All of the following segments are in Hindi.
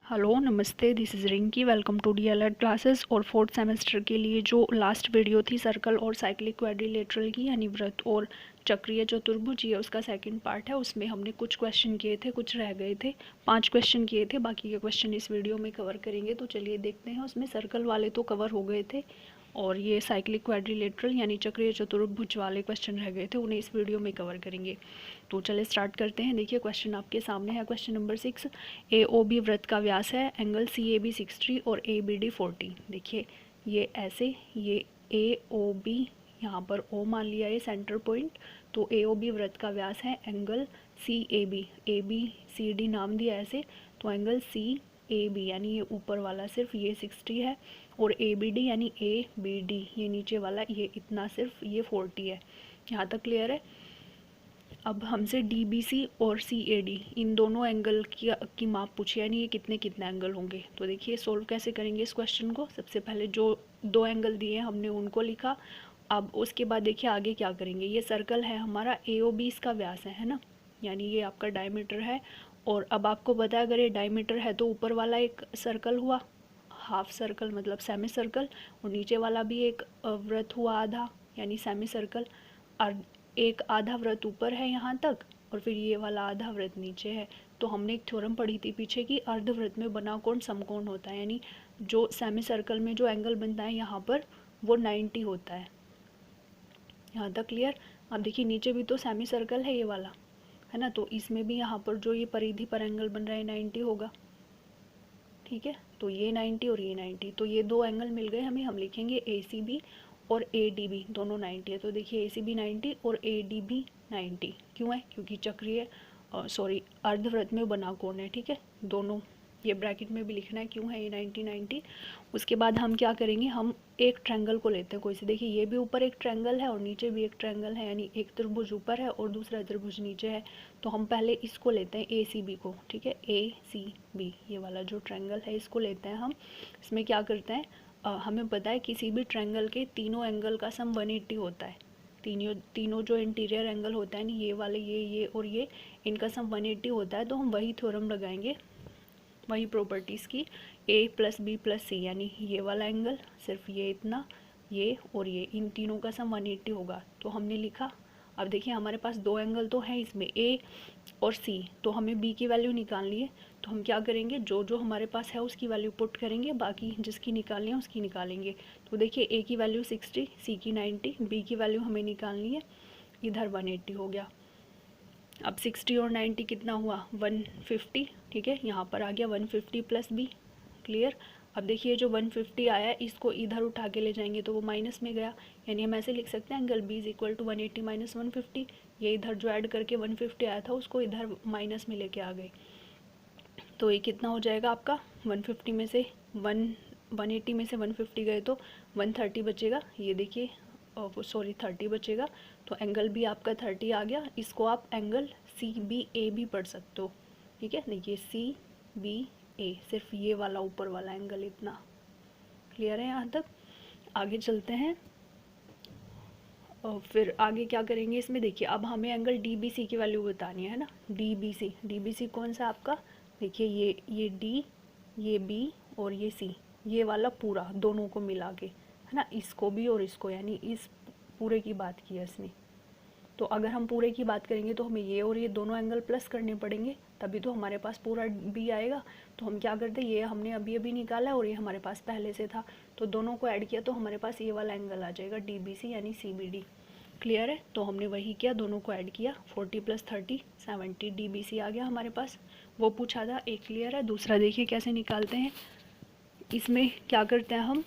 हेलो नमस्ते, this is Rinki. Welcome to DElEd classes. और फोर्थ सेमेस्टर के लिए जो लास्ट वीडियो थी सर्कल और साइक्लिक क्वाड्रिलेटरल की, यानी वृत्त और चक्रीय चतुर्भुज, ये उसका सेकंड पार्ट है। उसमें हमने कुछ क्वेश्चन किए थे, कुछ रह गए थे। 5 क्वेश्चन किए थे, बाकी के क्वेश्चन इस वीडियो में कवर करेंगे। तो चलिए देखते हैं। उसमें सर्कल वाले तो कवर हो गए थे और ये साइक्लिक क्वाड्रिलेटरल यानी चक्रीय चतुर्भुज वाले क्वेश्चन रह गए थे, उन्हें इस वीडियो में कवर करेंगे। तो चलिए स्टार्ट करते हैं। देखिए क्वेश्चन आपके सामने है। क्वेश्चन नंबर 6, ए ओ बी वृत्त का व्यास है, एंगल सी ए बी 60 और ए बी डी 40। देखिए ये ऐसे, ये ए ओ बी, यहाँ पर ओ मान लिया ये सेंटर पॉइंट। तो ए ओ बी वृत्त का व्यास है, angle C A B C D नाम दिया ऐसे। तो एंगल सी ए बी यानी ये ऊपर वाला सिर्फ ये 60 है, और ए बी डी यानी ए बी डी ये नीचे वाला ये इतना सिर्फ ये 40 है। यहाँ तक क्लियर है। अब हमसे डी बी सी और सी ए डी इन दोनों एंगल की माप पूछी, यानी ये कितने कितने एंगल होंगे। तो देखिए सोल्व कैसे करेंगे इस क्वेश्चन को। सबसे पहले जो दो एंगल दिए हैं हमने उनको लिखा। अब उसके बाद देखिए आगे क्या करेंगे। ये सर्कल है हमारा, ए ओ बी इसका व्यास है ना, यानी ये आपका डायमीटर है। और अब आपको पता है अगर ये डायमीटर है तो ऊपर वाला एक सर्कल हुआ हाफ सर्कल, मतलब सेमी सर्कल, और नीचे वाला भी एक वृत्त हुआ आधा, यानी सेमी सर्कल। और एक आधा वृत्त ऊपर है यहाँ तक, और फिर ये वाला आधा वृत्त नीचे है। तो हमने एक थ्योरम पढ़ी थी पीछे की, अर्धवृत्त में बना कोण समकोण होता है, यानी जो सेमी सर्कल में जो एंगल बनता है यहाँ पर वो 90 होता है। यहाँ तक क्लियर। अब देखिए नीचे भी तो सेमी सर्कल है ये वाला, है ना, तो इसमें भी यहाँ पर जो ये परिधि पर एंगल बन रहा है 90 होगा। ठीक है, तो ये 90 और ये 90, तो ये दो एंगल मिल गए हमें। हम लिखेंगे ए सी बी और ए डी बी दोनों 90 है। तो देखिए ए सी बी 90 और ए डी बी 90 क्यों है, क्योंकि चक्रीय अर्धवृत्त में बना कोण है। ठीक है, दोनों ये ब्रैकेट में भी लिखना है क्यों है ये 90 90। उसके बाद हम क्या करेंगे, हम एक ट्रायंगल को लेते हैं कोई से। देखिए ये भी ऊपर एक ट्रायंगल है और नीचे भी एक ट्रायंगल है, यानी एक त्रिभुज ऊपर है और दूसरा त्रिभुज नीचे है। तो हम पहले इसको लेते हैं ए सी बी को। ठीक है, ए सी बी ये वाला जो ट्रायंगल है इसको लेते हैं हम। इसमें क्या करते हैं, हमें पता है किसी भी ट्रायंगल के तीनों एंगल का सम 180 होता है। तीनों जो इंटीरियर एंगल होता है ना, ये वाले ये और ये, इनका सम 180 होता है। तो हम वही थ्योरम लगाएंगे, वही प्रॉपर्टीज़ की, ए प्लस बी प्लस सी, यानी ये वाला एंगल सिर्फ ये इतना, ये और ये, इन तीनों का सम 180 होगा। तो हमने लिखा। अब देखिए हमारे पास दो एंगल तो है इसमें, ए और सी, तो हमें बी की वैल्यू निकालनी है। तो हम क्या करेंगे, जो जो हमारे पास है उसकी वैल्यू पुट करेंगे, बाकी जिसकी निकालनी है उसकी निकालेंगे। तो देखिए ए की वैल्यू 60, सी की 90, बी की वैल्यू हमें निकालनी है, इधर 180 हो गया। अब 60 और 90 कितना हुआ, 150। ठीक है, यहाँ पर आ गया 150 प्लस बी। क्लियर। अब देखिए जो 150 आया इसको इधर उठा के ले जाएंगे तो वो माइनस में गया, यानी हम ऐसे लिख सकते हैं angle B is equal to 180 minus 150। ये इधर जो ऐड करके 150 आया था उसको इधर माइनस में लेके आ गए। तो ये कितना हो जाएगा आपका, 150 में से 180 में से 150 गए तो 130 बचेगा। ये देखिए सॉरी 30 बचेगा। तो एंगल भी आपका 30 आ गया। इसको आप एंगल सी बी ए भी पढ़ सकते हो। ठीक है, देखिए सी बी ए, सिर्फ ये वाला ऊपर वाला एंगल इतना। क्लियर है यहाँ तक। आगे चलते हैं और फिर आगे क्या करेंगे इसमें। देखिए अब हमें एंगल डी बी सी की वैल्यू बतानी है ना। डी बी सी कौन सा आपका, देखिए ये डी, ये बी और ये सी, ये वाला पूरा दोनों को मिला के, है ना, इसको भी और इसको, यानी इस पूरे की बात की है इसने। तो अगर हम पूरे की बात करेंगे तो हमें ये और ये दोनों एंगल प्लस करने पड़ेंगे, तभी तो हमारे पास पूरा बी आएगा। तो हम क्या करते हैं, ये हमने अभी अभी निकाला और ये हमारे पास पहले से था, तो दोनों को ऐड किया तो हमारे पास ये वाला एंगल आ जाएगा डी बी सी यानी सी बी डी। क्लियर है। तो हमने वही किया, दोनों को ऐड किया, 40 प्लस 30 70, डी बी सी आ गया हमारे पास। वो पूछा था एक। क्लियर है। दूसरा देखिए कैसे निकालते हैं। इसमें क्या करते हैं हम,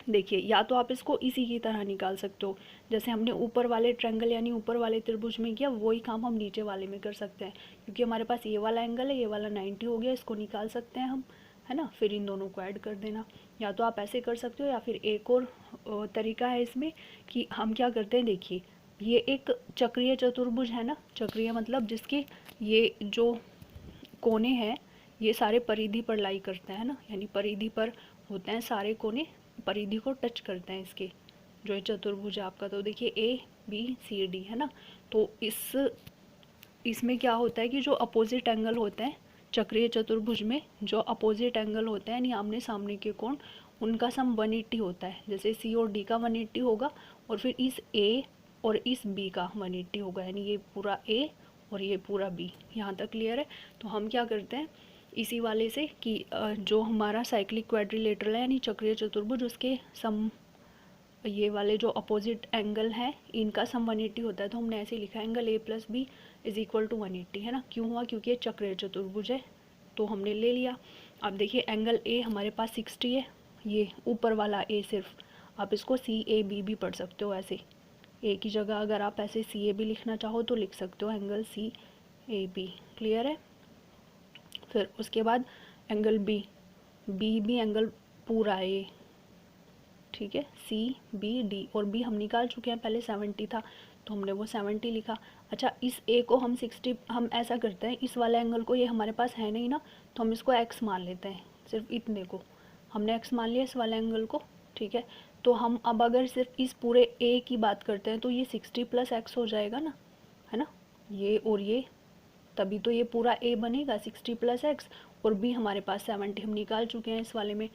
देखिए या तो आप इसको इसी की तरह निकाल सकते हो, जैसे हमने ऊपर वाले ट्रायंगल यानी ऊपर वाले त्रिभुज में किया, वही काम हम नीचे वाले में कर सकते हैं। क्योंकि हमारे पास ये वाला एंगल है, ये वाला 90 हो गया, इसको निकाल सकते हैं हम, है ना, फिर इन दोनों को ऐड कर देना। या तो आप ऐसे कर सकते हो, या फिर एक और तरीका है इसमें कि हम क्या करते हैं, देखिए ये एक चक्रीय चतुर्भुज है ना, चक्रीय मतलब जिसके ये जो कोने हैं ये सारे परिधि पर लाई करते हैं ना, यानी परिधि पर होते हैं सारे कोने, परिधि को टच करते हैं इसके, जो ये चतुर्भुज है आपका। तो देखिए ए बी सी डी है ना, तो इसमें क्या होता है कि जो अपोजिट एंगल होते हैं चक्रीय चतुर्भुज में जो अपोजिट एंगल होते हैं यानी आमने सामने के कोण, उनका सम 180 होता है। जैसे सी और डी का 180 होगा और फिर इस ए और इस बी का 180 होगा, यानी ये पूरा ए और ये पूरा बी। यहाँ तक क्लियर है। तो हम क्या करते हैं इसी वाले से कि जो हमारा साइक्लिक क्वाड्रिलेटरल है यानी चक्रीय चतुर्भुज, उसके सम ये वाले जो अपोजिट एंगल है इनका सम 180 होता है। तो हमने ऐसे लिखा angle A plus B is equal to 180, है ना। क्यों हुआ? क्योंकि ये चक्रीय चतुर्भुज है, तो हमने ले लिया। अब देखिए एंगल ए हमारे पास 60 है, ये ऊपर वाला ए सिर्फ, आप इसको सी ए बी भी पढ़ सकते हो ऐसे, ए की जगह अगर आप ऐसे सी ए भी लिखना चाहो तो लिख सकते हो, angle C A B. Clear है। फिर उसके बाद एंगल बी, बी भी एंगल पूरा है ये, ठीक है, सी बी डी, और बी हम निकाल चुके हैं पहले 70 था तो हमने वो 70 लिखा। अच्छा इस ए को हम 60, हम ऐसा करते हैं इस वाले एंगल को, ये हमारे पास है नहीं ना, तो हम इसको एक्स मान लेते हैं, सिर्फ इतने को हमने एक्स मान लिया इस वाले एंगल को, ठीक है। तो हम अब अगर सिर्फ इस पूरे ए की बात करते हैं तो ये 60 प्लस एक्स हो जाएगा ना, है ना, ये और ये, तभी तो ये पूरा ए बनेगा 60 प्लस एक्स, और बी हमारे पास 70 हम निकाल चुके हैं इस वाले में।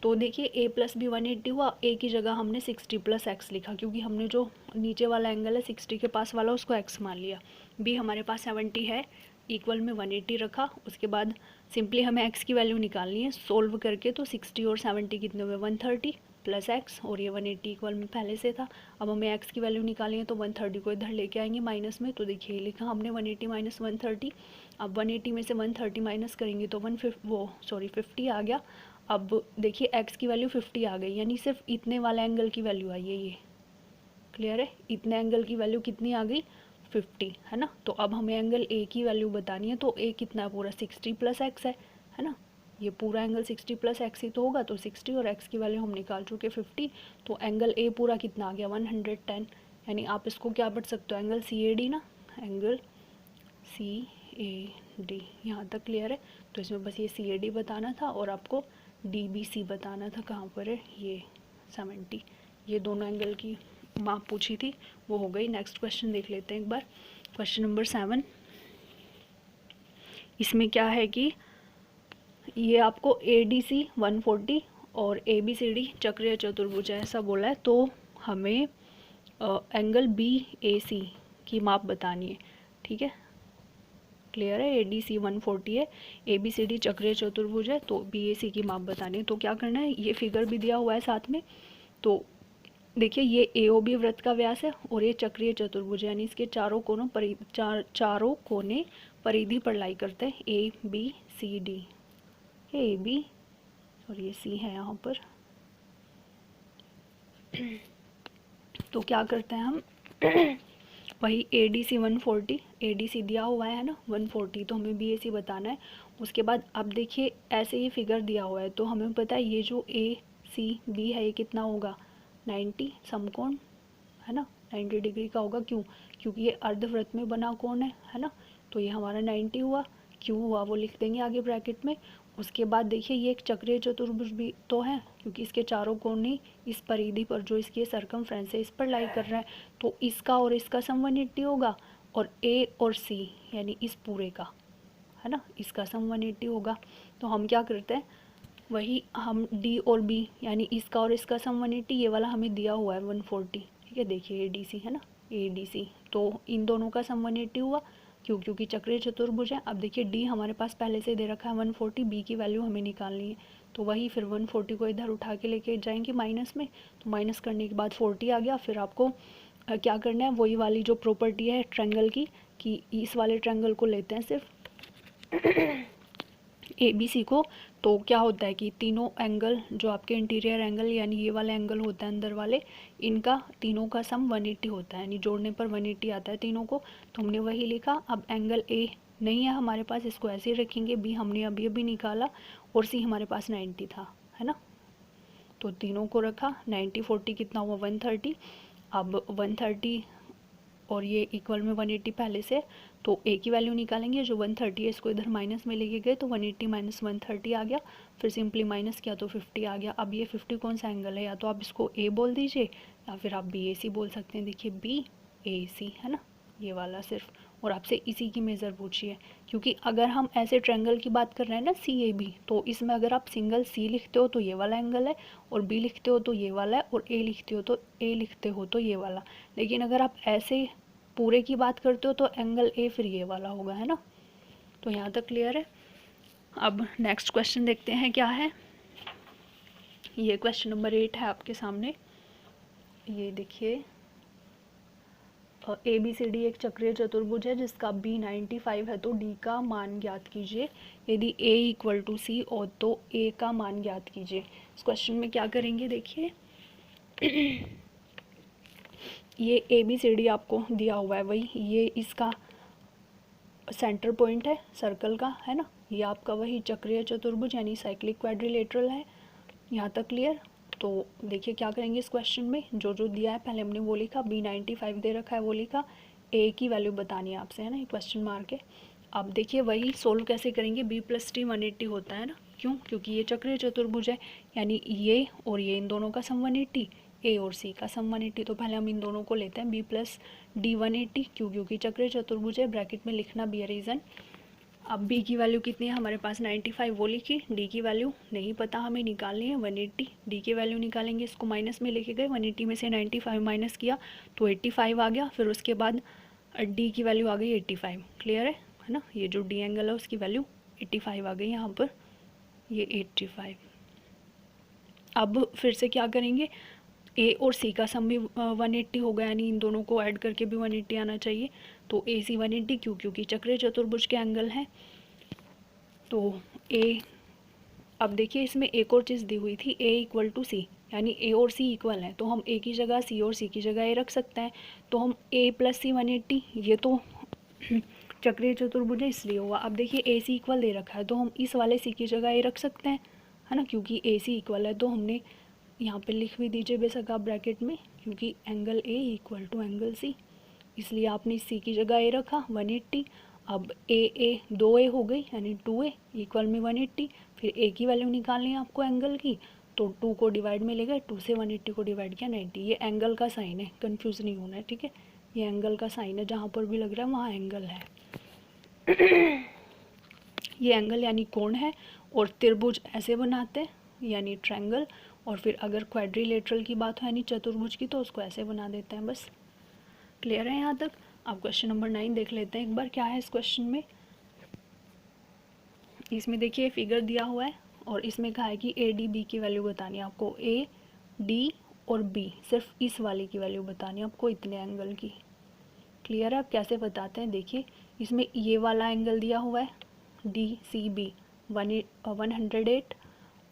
तो देखिए ए प्लस बी 180 हुआ, ए की जगह हमने 60 प्लस एक्स लिखा क्योंकि हमने जो नीचे वाला एंगल है 60 के पास वाला उसको एक्स मान लिया। बी हमारे पास 70 है, इक्वल में 180 रखा। उसके बाद सिंपली हमें एक्स की वैल्यू निकालनी है, सोल्व करके तो 60 और 70 कितने हुए 130 प्लस एक्स, और ये 180 इक्वल में पहले से था। अब हमें एक्स की वैल्यू निकालनी है तो 130 को इधर लेके आएंगे माइनस में, तो देखिए लिखा हमने 180 माइनस 130। अब 180 में से 130 माइनस करेंगे तो 50 आ गया। अब देखिए x की वैल्यू 50 आ गई, यानी सिर्फ इतने वाले एंगल की वैल्यू आई है ये। क्लियर है, इतने एंगल की वैल्यू कितनी आ गई 50, है ना। तो अब हमें एंगल a की वैल्यू बतानी है, तो a कितना पूरा 60 प्लस एक्स है ना, ये पूरा एंगल 60 प्लस एक्स ही तो होगा, तो 60 और x की वैल्यू हम निकाल चुके 50, तो एंगल a पूरा कितना आ गया 110। यानी आप इसको क्या पढ़ सकते हो एंगल CAD ना, एंगल CAD। यहाँ तक क्लियर है। तो इसमें बस ये CAD बताना था और आपको DBC बताना था, कहाँ पर है ये 70, ये दोनों एंगल की माप पूछी थी वो हो गई। नेक्स्ट क्वेश्चन देख लेते हैं एक बार, क्वेश्चन नंबर 7। इसमें क्या है कि ये आपको ADC 140 और ABCD चक्रीय चतुर्भुज है ऐसा बोला है, तो हमें एंगल BAC की माप बतानी है, ठीक है। क्लियर है, ADC 140 है, ABCD चक्रीय चतुर्भुज है, तो BAC की माप बतानी है। तो क्या करना है, ये फिगर भी दिया हुआ है साथ में, तो देखिए ये AOB वृत्त का व्यास है और ये चक्रीय चतुर्भुज है, यानी इसके चारों कोने परिधि पर लाई करते हैं ABCD, AB और ये C है यहाँ पर। तो क्या करते हैं हम वही ADC 140, ADC दिया हुआ है ना 140, तो हमें BAC बताना है। उसके बाद अब देखिए ऐसे ही फिगर दिया हुआ है, तो हमें पता है ये जो ACB है ये कितना होगा 90 समकोण, है ना, 90 डिग्री का होगा। क्यों? क्योंकि ये अर्धवृत्त में बना कोण है ना, तो ये हमारा 90 हुआ। क्यों हुआ वो लिख देंगे आगे ब्रैकेट में। उसके बाद देखिए ये एक चक्रीय चतुर्भुज भी तो है, क्योंकि इसके चारों कोने इस परिधि पर जो इसकी सरकमफ्रेंस है इस पर लाई कर रहा है, तो इसका और इसका सम 180 होगा, और A और C यानी इस पूरे का, है ना, इसका सम 180 होगा। तो हम क्या करते हैं, वही हम D और B यानी इसका और इसका सम 180, ये वाला हमें दिया हुआ है 140, ठीक है, देखिए ADC है ना, ADC, तो इन दोनों का सम 180 हुआ। क्यों? क्योंकि चक्रीय चतुर्भुज है। अब देखिए D हमारे पास पहले से दे रखा है 140, B की वैल्यू हमें निकालनी है, तो वही फिर 140 को इधर उठा के लेके जाएंगे माइनस में, तो माइनस करने के बाद 40 आ गया। फिर आपको क्या करना है, वही वाली जो प्रॉपर्टी है ट्रायंगल की, कि इस वाले ट्रायंगल को लेते हैं सिर्फ ABC को, तो क्या होता है कि तीनों एंगल जो आपके इंटीरियर एंगल यानी ये वाला एंगल होता है अंदर वाले, इनका तीनों का सम 180 होता है, यानी जोड़ने पर 180 आता है तीनों को, तो हमने वही लिखा। अब एंगल A नहीं है हमारे पास, इसको ऐसे ही रखेंगे, B हमने अभी अभी निकाला, और C हमारे पास 90 था, है ना, तो तीनों को रखा। 90 40 कितना हुआ 130। अब 130 और ये इक्वल में 180 पहले से, तो A की वैल्यू निकालेंगे, जो 130 है इसको इधर माइनस में लेके गए तो 180 माइनस 130 आ गया, फिर सिंपली माइनस किया तो 50 आ गया। अब ये 50 कौन सा एंगल है, या तो आप इसको A बोल दीजिए या फिर आप BAC बोल सकते हैं। देखिए BAC है ना, ये वाला सिर्फ, और आपसे इसी की मेज़र पूछी है। क्योंकि अगर हम ऐसे ट्रायंगल की बात कर रहे हैं ना CAB, तो इसमें अगर आप सिंगल C लिखते हो तो ये वाला एंगल है, और B लिखते हो तो ये वाला है, और A लिखते हो तो ये वाला। लेकिन अगर आप ऐसे पूरे की बात करते हो तो एंगल A फिर ये वाला होगा, है ना। तो यहाँ तक क्लियर है। अब नेक्स्ट क्वेश्चन देखते हैं क्या है। ये क्वेश्चन नंबर 8 है आपके सामने। ये देखिए, ABCD एक चक्रीय चतुर्भुज है जिसका B 95 है, तो D का मान ज्ञात कीजिए। यदि A इक्वल टू C हो तो A का मान ज्ञात कीजिए। इस क्वेश्चन में क्या करेंगे देखिए, ये ABCD आपको दिया हुआ है, वही ये इसका सेंटर पॉइंट है सर्कल का, है ना। ये आपका वही चक्रीय चतुर्भुज यानी साइक्लिक क्वाड्रिलेटरल है। यहाँ तक क्लियर। तो देखिए क्या करेंगे इस क्वेश्चन में, जो जो दिया है पहले हमने वो लिखा, B 95 दे रखा है वो लिखा, A की वैल्यू बतानी है आपसे, है ना, ये क्वेश्चन मार्क है। अब देखिए वही सोल्व कैसे करेंगे, B + T 180 होता है ना, क्यों, क्योंकि ये चक्रीय चतुर्भुज है, यानी ये और ये इन दोनों का सम 180, A और C का सम 180। तो पहले हम इन दोनों को लेते हैं, B + D 180, क्यों, क्योंकि चक्रीय चतुर्भुज है, ब्रैकेट में लिखना भी है रीज़न। अब B की वैल्यू कितनी है हमारे पास 95, वो लिखी। D की वैल्यू नहीं पता, हमें निकालनी है 180। D की वैल्यू निकालेंगे, इसको माइनस में लेके गए, 180 में से 95 माइनस किया तो 85 आ गया। फिर उसके बाद D की वैल्यू आ गई 85। क्लियर है ना। ये जो D एंगल है उसकी वैल्यू 85 आ गई यहाँ पर, ये 85। अब फिर से क्या करेंगे, A और C का सम भी 180 होगा, यानी इन दोनों को ऐड करके भी 180 आना चाहिए। तो AC 180, क्यों, क्योंकि चक्रीय चतुर्भुज के एंगल हैं। तो A, अब देखिए इसमें एक और चीज़ दी हुई थी, A इक्वल टू C, यानी A और C इक्वल हैं, तो हम A की जगह C और C की जगह A रख सकते हैं। तो हम A + C 180, ये तो चक्रीय चतुर्भुज है इसलिए हुआ। अब देखिए AC इक्वल दे रखा है, तो हम इस वाले C की जगह A रख सकते हैं, है ना, क्योंकि AC इक्वल है। तो हमने यहाँ पे लिख भी दीजिए बेशक आप ब्रैकेट में, क्योंकि angle A equal to angle C, इसलिए आपने C की जगह A रखा 180। अब A 2A हो गई, यानी 2A इक्वल में 180। फिर A की वैल्यू निकालनी है आपको एंगल की, तो 2 को डिवाइड में ले गए, 2 से 180 को डिवाइड किया 90। ये एंगल का साइन है, कंफ्यूज नहीं होना है, ठीक है। ये एंगल का साइन है, जहाँ पर भी लग रहा है वहाँ एंगल है। ये एंगल यानी कोण है, और त्रिभुज ऐसे बनाते हैं यानी ट्रायंगल, और फिर अगर क्वाड्रिलेटरल की बात हो यानी चतुर्भुज की, तो उसको ऐसे बना देते हैं बस। क्लियर है यहाँ तक। अब क्वेश्चन नंबर 9 देख लेते हैं एक बार, क्या है इस क्वेश्चन में। इसमें देखिए फिगर दिया हुआ है, और इसमें कहा है कि ADB की वैल्यू बतानी है आपको, AD और B, सिर्फ इस वाले की वैल्यू बतानी है आपको, इतने एंगल की। क्लियर है। आप कैसे बताते हैं देखिए, इसमें ये वाला एंगल दिया हुआ है DCB 108,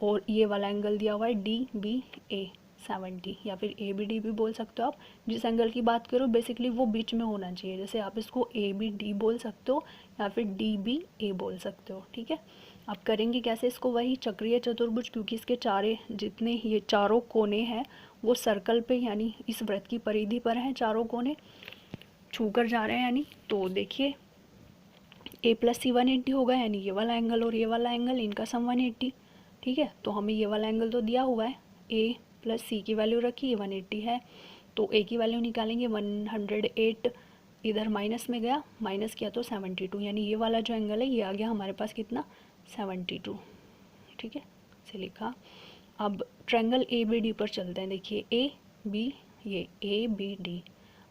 और ये वाला एंगल दिया हुआ है DBA 70, या फिर ABD भी बोल सकते हो आप। जिस एंगल की बात करो बेसिकली वो बीच में होना चाहिए, जैसे आप इसको ABD बोल सकते हो या फिर DBA बोल सकते हो, ठीक है। आप करेंगे कैसे इसको, वही चक्रीय चतुर्भुज, क्योंकि इसके जितने ये चारों कोने हैं वो सर्कल पे यानी इस वृत्त की परिधि पर हैं, चारों कोने छू कर जा रहे हैं यानी। तो देखिए A + C 180 होगा, यानी ये वाला एंगल और ये वाला एंगल, इनका सम 180, ठीक है। तो हमें ये वाला एंगल तो दिया हुआ है, A + C की वैल्यू रखी, ये 180 है, तो A की वैल्यू निकालेंगे 108, इधर माइनस में गया, माइनस किया तो 72, यानी ये वाला जो एंगल है ये आ गया हमारे पास कितना 72, ठीक है, से लिखा। अब ट्रायंगल ABD पर चलते हैं, देखिए AB, ये ABD।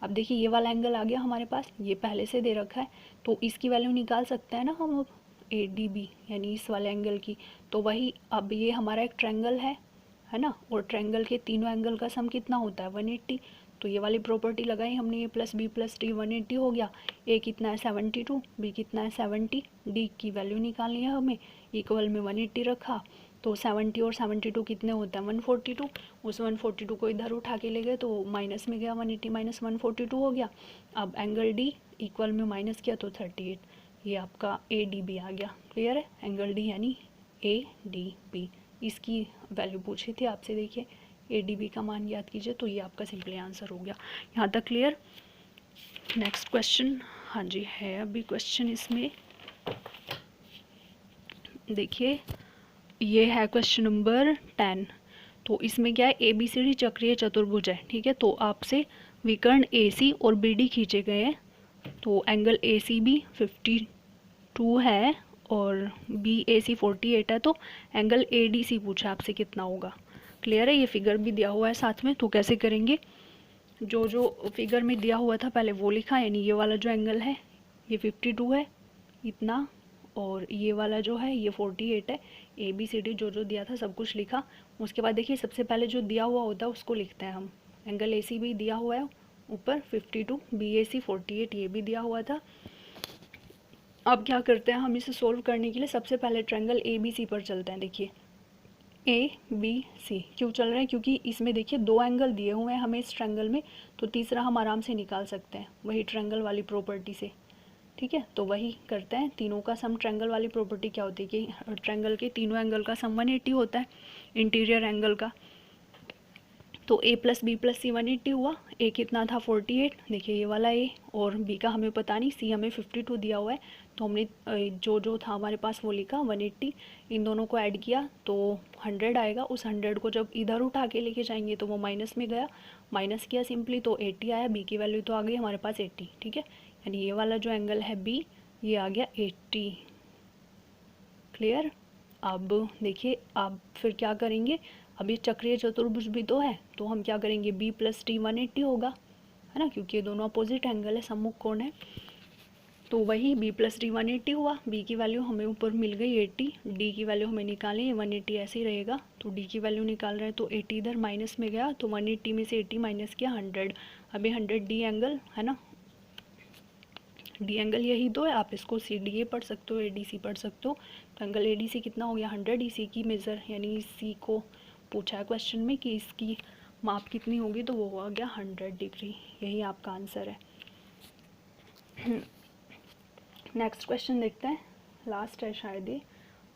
अब देखिए ये वाला एंगल आ गया हमारे पास, ये पहले से दे रखा है, तो इसकी वैल्यू निकाल सकते हैं ना हम अब, ADB यानी इस वाले एंगल की। तो वही, अब ये हमारा एक ट्रायंगल है ना, और ट्रायंगल के तीनों एंगल का सम कितना होता है 180। तो ये वाली प्रॉपर्टी लगाई हमने, A + B + D 180 हो गया। A कितना है 72, B कितना है 70, D की वैल्यू निकालनी है हमें, इक्वल में 180 रखा, तो 70 और 72 कितने होता है 142। उस 142 को इधर उठा के ले गए तो माइनस में गया, 180 - 142 हो गया। अब एंगल D इक्वल में माइनस किया तो 38, ये आपका ADB आ गया। क्लियर है, एंगल D यानी ADB, इसकी वैल्यू पूछी थी आपसे, देखिए ADB का मान याद कीजिए, तो ये आपका सिंपली आंसर हो गया। यहाँ तक क्लियर। नेक्स्ट क्वेश्चन, हाँ जी है अभी क्वेश्चन इसमें, देखिए ये है क्वेश्चन नंबर 10। तो इसमें क्या है, ABCD चक्रीय चतुर्भुज है, ठीक है। तो आपसे विकर्ण AC और BD खींचे गए हैं तो एंगल ए सी बी 52 है और बी ए सी 48 है, तो एंगल ए डी सी पूछा आपसे कितना होगा। क्लियर है, ये फिगर भी दिया हुआ है साथ में। तो कैसे करेंगे, जो जो फिगर में दिया हुआ था पहले वो लिखा, यानी ये वाला जो एंगल है ये 52 है इतना, और ये वाला जो है ये 48 है। ए बी सी डी जो जो दिया था सब कुछ लिखा। उसके बाद देखिए सबसे पहले जो दिया हुआ होता है उसको लिखते हैं हम। एंगल ए सी भी दिया हुआ है ऊपर 52, बी ए सी 48 ये भी दिया हुआ था। अब क्या करते हैं हम इसे सोल्व करने के लिए, सबसे पहले ट्रायंगल ए बी सी पर चलते हैं। देखिए ए बी सी क्यों चल रहे हैं, क्योंकि इसमें देखिए दो एंगल दिए हुए हैं हमें इस ट्रायंगल में, तो तीसरा हम आराम से निकाल सकते हैं वही ट्रायंगल वाली प्रॉपर्टी से। ठीक है, तो वही करते हैं। तीनों का सम, ट्रायंगल वाली प्रॉपर्टी क्या होती है कि ट्रायंगल के तीनों एंगल का सम 180 होता है, इंटीरियर एंगल का। तो ए प्लस बी प्लस सी 180 हुआ। ए कितना था 48, देखिए ये वाला ए, और बी का हमें पता नहीं, सी हमें 52 दिया हुआ है, तो हमने जो जो था हमारे पास वो लिखा 180। इन दोनों को ऐड किया तो 100 आएगा। उस 100 को जब इधर उठा के लेके जाएंगे तो वो माइनस में गया, माइनस किया सिंपली तो 80 आया। बी की वैल्यू तो आ गई हमारे पास 80। ठीक है, यानी ये वाला जो एंगल है बी ये आ गया 80। क्लियर। अब देखिए अब फिर क्या करेंगे, अब ये चक्रीय चतुर्भुज भी तो है, तो हम क्या करेंगे, बी प्लस टी 180 होगा, है ना, क्योंकि ये दोनों अपोजिट एंगल है, सम्मुख कोण है। तो वही बी प्लस टी 180 हुआ। बी की वैल्यू हमें ऊपर मिल गई 80, डी की वैल्यू हमें निकाली है 180 ऐसे ही रहेगा, तो डी की वैल्यू निकाल रहे हैं तो 80 इधर माइनस में गया, तो 180 में से 80 माइनस किया 100। अभी 100 डी एंगल है ना, डी एंगल यही दो है, आप इसको सी डी ए पढ़ सकते हो, ए डी सी पढ़ सकते हो। तो एंगल ए डी सी कितना हो गया 100, इसी की मेज़र यानी सी को पूछा है क्वेश्चन में कि इसकी माप कितनी होगी, तो वो हो गया 100 डिग्री। यही आपका आंसर है। नेक्स्ट क्वेश्चन देखते हैं, लास्ट है शायद ये।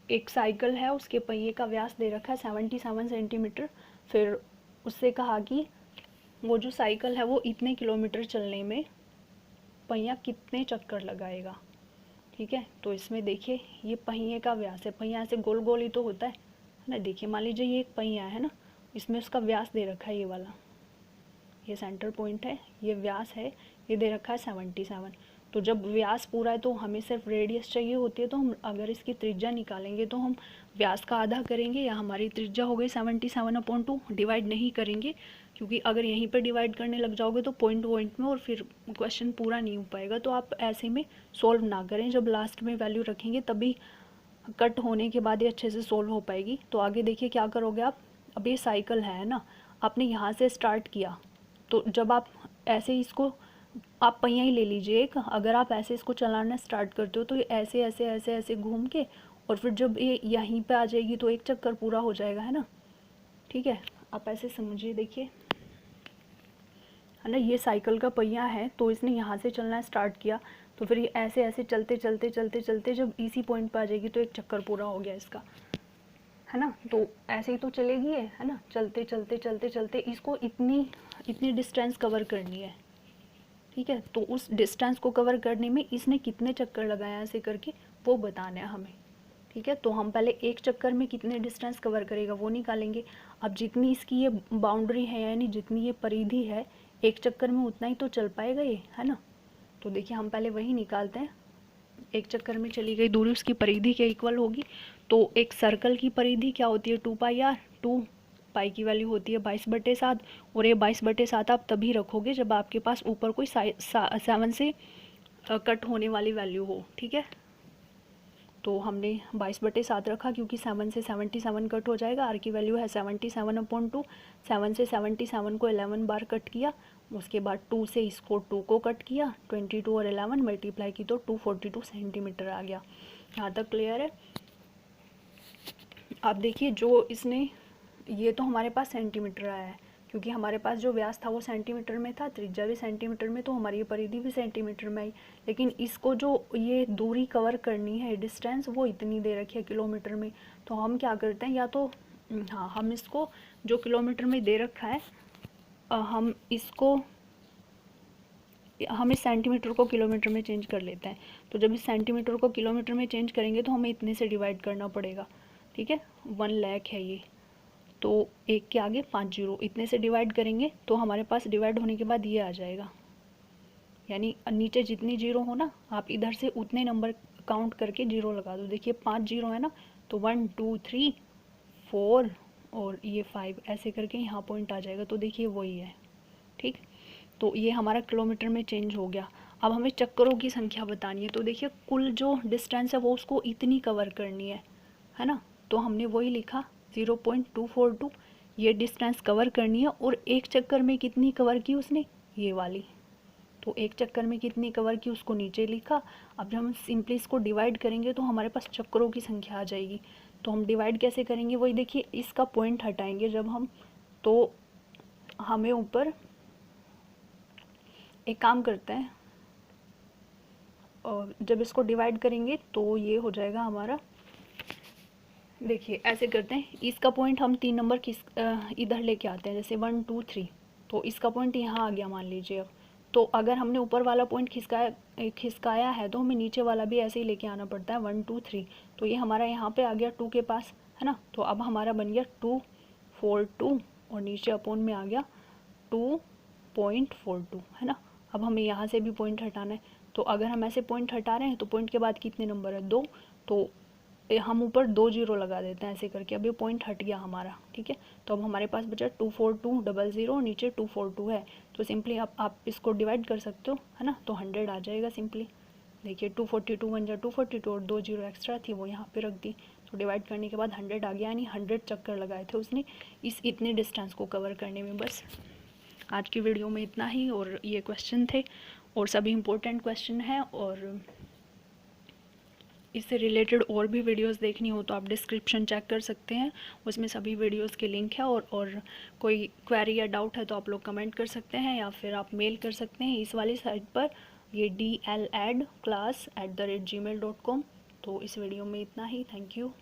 एक साइकिल है, उसके पहिए का व्यास दे रखा है 77 सेंटीमीटर। फिर उससे कहा कि वो जो साइकिल है वो इतने किलोमीटर चलने में पहिया कितने चक्कर लगाएगा। ठीक है, तो इसमें देखिए ये पहिए का व्यास है, पहिया ऐसे गोल गोल ही तो होता है ना। देखिए मान लीजिए ये एक पहिया है ना, इसमें उसका व्यास दे रखा है ये वाला, ये सेंटर पॉइंट है, ये व्यास है, ये दे रखा है 77। तो जब व्यास पूरा है तो हमें सिर्फ रेडियस चाहिए होती है, तो हम अगर इसकी त्रिज्या निकालेंगे तो हम व्यास का आधा करेंगे, या हमारी त्रिज्या हो गई 77/2, डिवाइड नहीं करेंगे, क्योंकि अगर यहीं पर डिवाइड करने लग जाओगे तो पॉइंट पॉइंट में और फिर क्वेश्चन पूरा नहीं हो पाएगा। तो आप ऐसे में सॉल्व ना करें, जब लास्ट में वैल्यू रखेंगे तभी कट होने के बाद ये अच्छे से सोल्व हो पाएगी। तो आगे देखिए क्या करोगे आप, अब ये साइकिल है ना, आपने यहाँ से स्टार्ट किया, तो जब आप ऐसे इसको, आप पहिया ही ले लीजिए एक, अगर आप ऐसे इसको चलाना स्टार्ट करते हो तो ये ऐसे ऐसे ऐसे ऐसे घूम के, और फिर जब ये यहीं पे आ जाएगी तो एक चक्कर पूरा हो जाएगा, है ना। ठीक है, आप ऐसे समझिए, देखिए है ना, ये साइकिल का पहिया है, तो इसने यहाँ से चलना स्टार्ट किया, तो फिर ये ऐसे ऐसे चलते चलते चलते चलते जब इसी पॉइंट पर आ जाएगी तो एक चक्कर पूरा हो गया इसका, है ना। तो ऐसे ही तो चलेगी है ना, चलते चलते चलते चलते इसको इतनी इतनी डिस्टेंस कवर करनी है। ठीक है, तो उस डिस्टेंस को कवर करने में इसने कितने चक्कर लगाया ऐसे करके वो बताना है हमें। ठीक है, तो हम पहले एक चक्कर में कितने डिस्टेंस कवर करेगा वो निकालेंगे। अब जितनी इसकी ये बाउंड्री है, यानी जितनी ये परिधि है, एक चक्कर में उतना ही तो चल पाएगा ये, है ना। तो देखिए हम पहले वही निकालते हैं, एक चक्कर में चली गई दूरी उसकी परिधि के इक्वल होगी। तो एक सर्कल की परिधि क्या होती है 2πr, 2 पाई की वैल्यू होती है 22/7, और ये 22/7 आप तभी रखोगे जब आपके पास ऊपर कोई 7 से कट होने वाली वैल्यू हो। ठीक है, तो हमने 22/7 रखा क्योंकि 7 से 77 कट हो जाएगा। आर की वैल्यू है 77/2, 7 से 77 को 11 बार कट किया, उसके बाद 2 से इसको 2 को कट किया, 22 और 11 मल्टीप्लाई की तो 242 सेंटीमीटर आ गया। यहाँ तक क्लियर है। आप देखिए जो इसने, ये तो हमारे पास सेंटीमीटर आया है क्योंकि हमारे पास जो व्यास था वो सेंटीमीटर में था, त्रिज्या भी सेंटीमीटर में, तो हमारी ये परिधि भी सेंटीमीटर में आई। लेकिन इसको जो ये दूरी कवर करनी है, डिस्टेंस, वो इतनी दे रखी है किलोमीटर में। तो हम क्या करते हैं, या तो हाँ हम इसको जो किलोमीटर में दे रखा है हम इस सेंटीमीटर को किलोमीटर में चेंज कर लेते हैं। तो जब इस सेंटीमीटर को किलोमीटर में चेंज करेंगे तो हमें इतने से डिवाइड करना पड़ेगा। ठीक है, 1 लाख है ये, तो एक के आगे 5 जीरो, इतने से डिवाइड करेंगे तो हमारे पास डिवाइड होने के बाद ये आ जाएगा। यानी नीचे जितनी जीरो हो ना, आप इधर से उतने नंबर काउंट करके जीरो लगा दो। देखिए 5 जीरो है ना, तो 1 2 3 4 और ये 5 ऐसे करके यहाँ पॉइंट आ जाएगा। तो देखिए वही है, ठीक। तो ये हमारा किलोमीटर में चेंज हो गया। अब हमें चक्करों की संख्या बतानी है। तो देखिए कुल जो डिस्टेंस है वो उसको इतनी कवर करनी है ना। तो हमने वही लिखा 0.242, ये डिस्टेंस कवर करनी है। और एक चक्कर में कितनी कवर की उसने, ये वाली। तो एक चक्कर में कितनी कवर की उसको नीचे लिखा। अब जब हम सिंपली इसको डिवाइड करेंगे तो हमारे पास चक्करों की संख्या आ जाएगी। तो हम डिवाइड कैसे करेंगे, वही देखिए इसका पॉइंट हटाएंगे जब हम, तो हमें ऊपर एक काम करते हैं, और जब इसको डिवाइड करेंगे तो ये हो जाएगा हमारा, देखिए ऐसे करते हैं, इसका पॉइंट हम 3 नंबर इधर लेके आते हैं, जैसे 1 2 3। तो इसका पॉइंट यहाँ आ गया मान लीजिए। अब तो अगर हमने ऊपर वाला पॉइंट खिसकाया है तो हमें नीचे वाला भी ऐसे ही लेके आना पड़ता है, 1 2 3। तो ये हमारा यहाँ पे आ गया 2 के पास, है ना। तो अब हमारा बन गया 242 और नीचे अपोन में आ गया 2.42, है ना। अब हमें यहाँ से भी पॉइंट हटाना है। तो अगर हम ऐसे पॉइंट हटा रहे हैं तो पॉइंट के बाद कितने नंबर है, 2। तो हम ऊपर 2 जीरो लगा देते हैं ऐसे करके। अब ये पॉइंट हट गया हमारा, ठीक है। तो अब हमारे पास बचा 24200, नीचे 242 है। तो सिंपली आप इसको डिवाइड कर सकते हो, है ना। तो 100 आ जाएगा सिंपली। देखिए 242 1 जा 242 और 2 जीरो एक्स्ट्रा थी वो यहाँ पे रख दी। तो डिवाइड करने के बाद 100 आ गया, यानी 100 चक्कर लगाए थे उसने इतने डिस्टेंस को कवर करने में। बस आज की वीडियो में इतना ही, और ये क्वेश्चन थे और सभी इम्पोर्टेंट क्वेश्चन हैं। और इससे रिलेटेड और भी वीडियोस देखनी हो तो आप डिस्क्रिप्शन चेक कर सकते हैं, उसमें सभी वीडियोस के लिंक है। और कोई क्वेरी या डाउट है तो आप लोग कमेंट कर सकते हैं या फिर आप मेल कर सकते हैं इस वाली साइट पर, ये dladclass@gmail.com। तो इस वीडियो में इतना ही, थैंक यू।